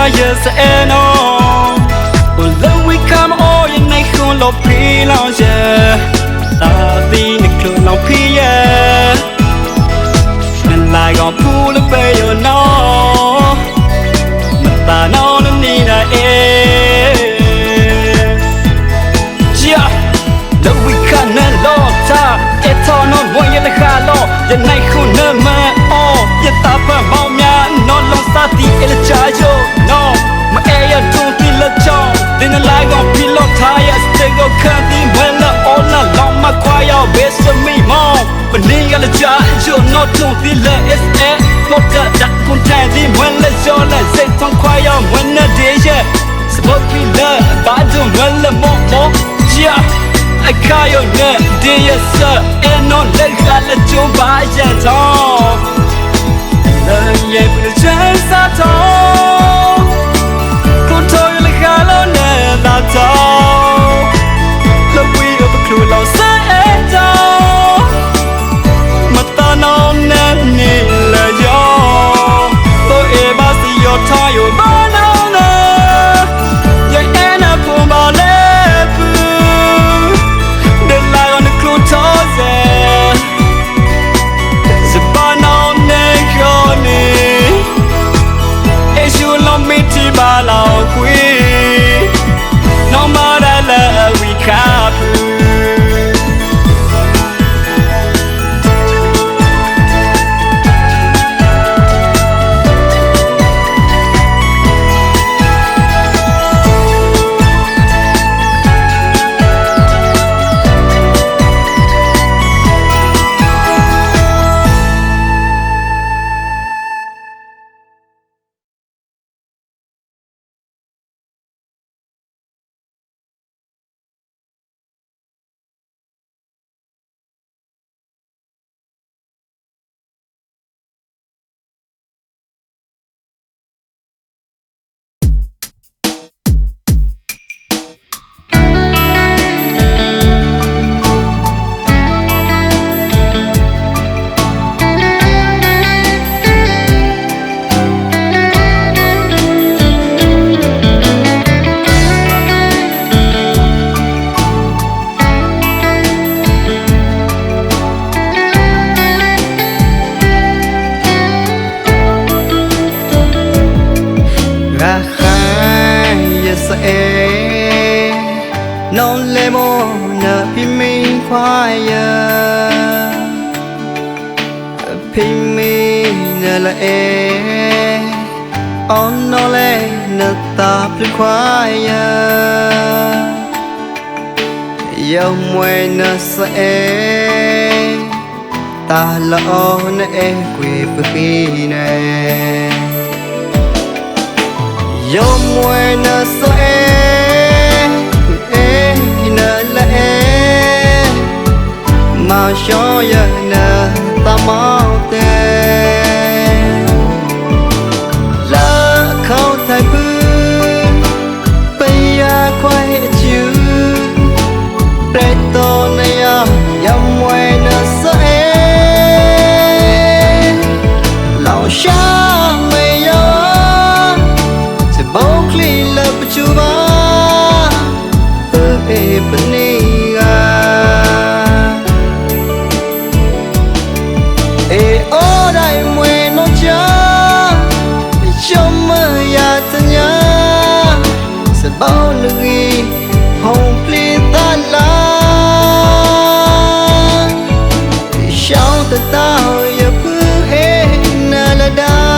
yes and no When we come all in night con lo pi long yeah Ta di ni clue long pi yeah And like on pool of bay you know Mata no no need a Yeah The we can no ta It's all no one you the hello The night con no man oh You tap a bomb ya no long sati il chayo no My air don't feel a job Then I like on pillow tires Take a candy when the all along my choir best for me mom But nigga the chayo not don't feel it's a Not that content when the show let's say some choir when the day yeah Support me love but don't well the more yeah I call your name, dear sir, and no leg let you buy it all. Learn ye for the chance at all. Control the hello, never talk. The way of a clue, I'll say it all. Matano, Nella, yo. Forever see your tie, banana. Your end up on my leg. No matter love we can't Non le mona pimi choir Pimi nella On no le nata pli choir Yo muena sa Ta la on qui pine Yo muena sa Ma cho ya na ta mau te la khâu thay pư bây ya quay chiu để to na ya yam quay na sa lao xa mây ya se bao kli la chu ba e bani bao lưng hồng pli ta la sao ta tao ya pư e na la da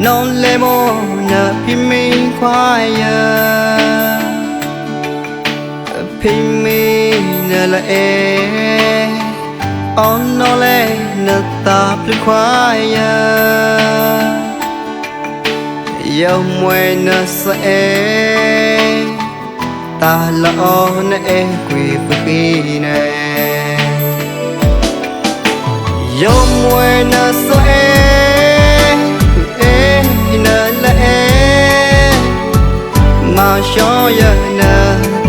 Non le mona pimi choir Pimi nella on no le na ta pli khoai yo mwe na sa ta lo na quy phi ne yo mwe na sa na la ma sho ya na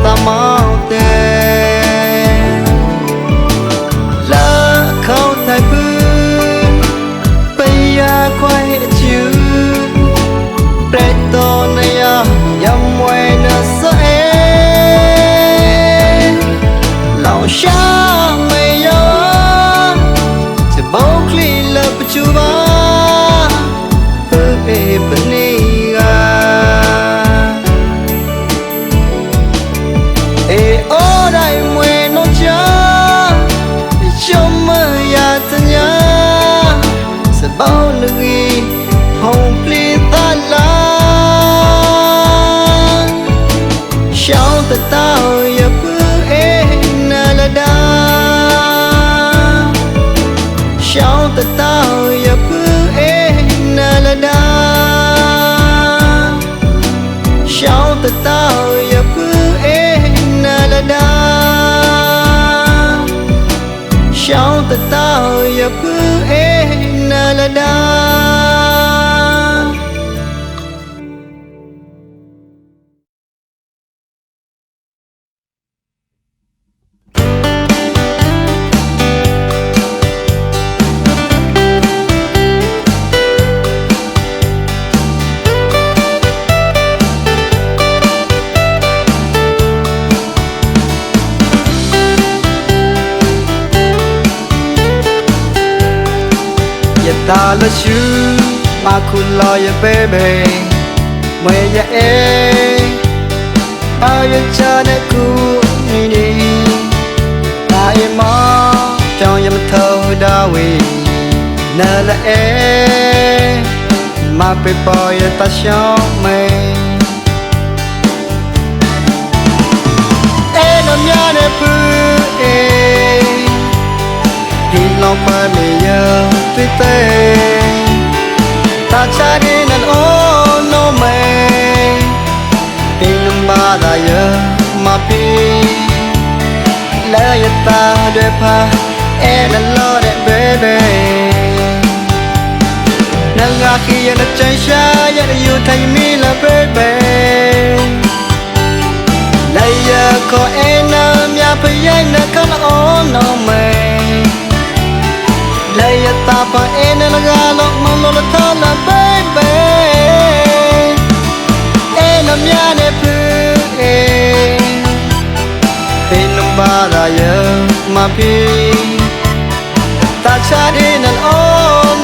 ta mau te la khâu thai pư bây ya quay chữ pre to na ya yam mwe na sa lao sha me ya se bao kli la chu ba pe pani ga e o dai mwe no cha chom ya tanya se bao lui hong pli ta la shao ta tao ya pu na la da shao ta tao ya pu na la da shao ta tao ya pu na la da shao ta tao ya pu na la da ta là chú mà khu lo ya baby mày ya bao ya cha ne ku ni ni ta ya ma trong ya thâu da we na la mà pe po ya ta shao mày no mya ne pu hi long pa me ya tuy tê ta cha đi nan o no me in ba da ya ma pi la ya ta de pa na lo de baby na ga khi ya na chan sha ya you thai mi la baby la ya ko na mya pa ya na ka o no me la ya ta pa na la ga lo ma lo la ta la baby na mya ne pu no ba da ya ma pi ta cha đi nan o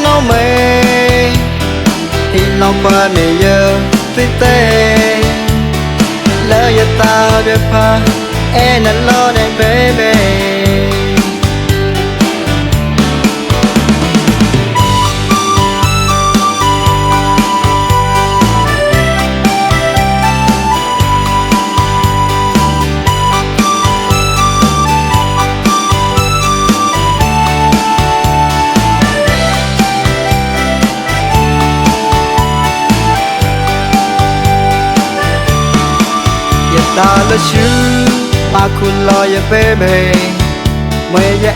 no me long pa me ya tuy tê la ya ta de pa na lo de baby ta là chú mà khu lo ya baby mày ya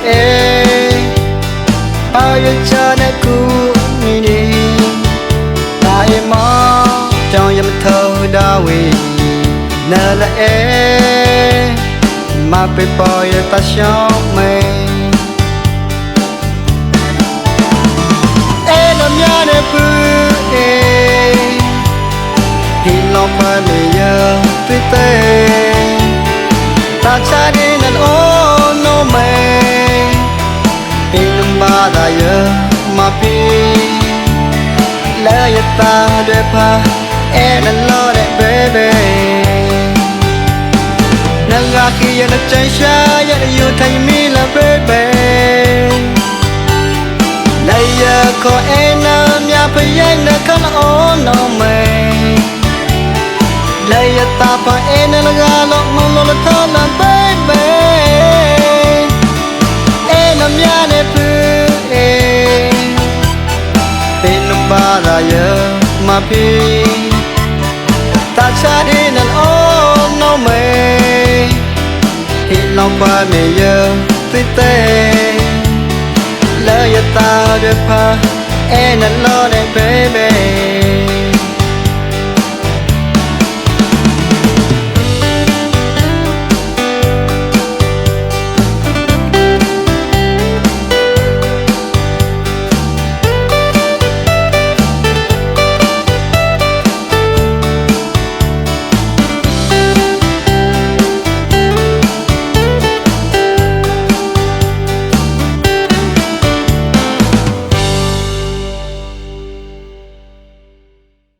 bao ya cha ne ku ni ni ta ya ma trong ya thâu da we na la mà pe po ya ta shao mày no mya ne pu hi long pa me ya tuy tê ta cha đi nan o no me in ba da ya ma pi la ya ta de pa na lo de baby na ga khi ya na chan sha ya you thai mi la baby la ya ko na mya pa ya na ka o no me la ya ta pa na la ga lo ma lo la ta la baby na mya ne ပြီတာချာဒီနန်အောနောမေဟိလောင်ပါမေယသိတဲ့လာရတာရဖာအဲနလောနဲ့ baby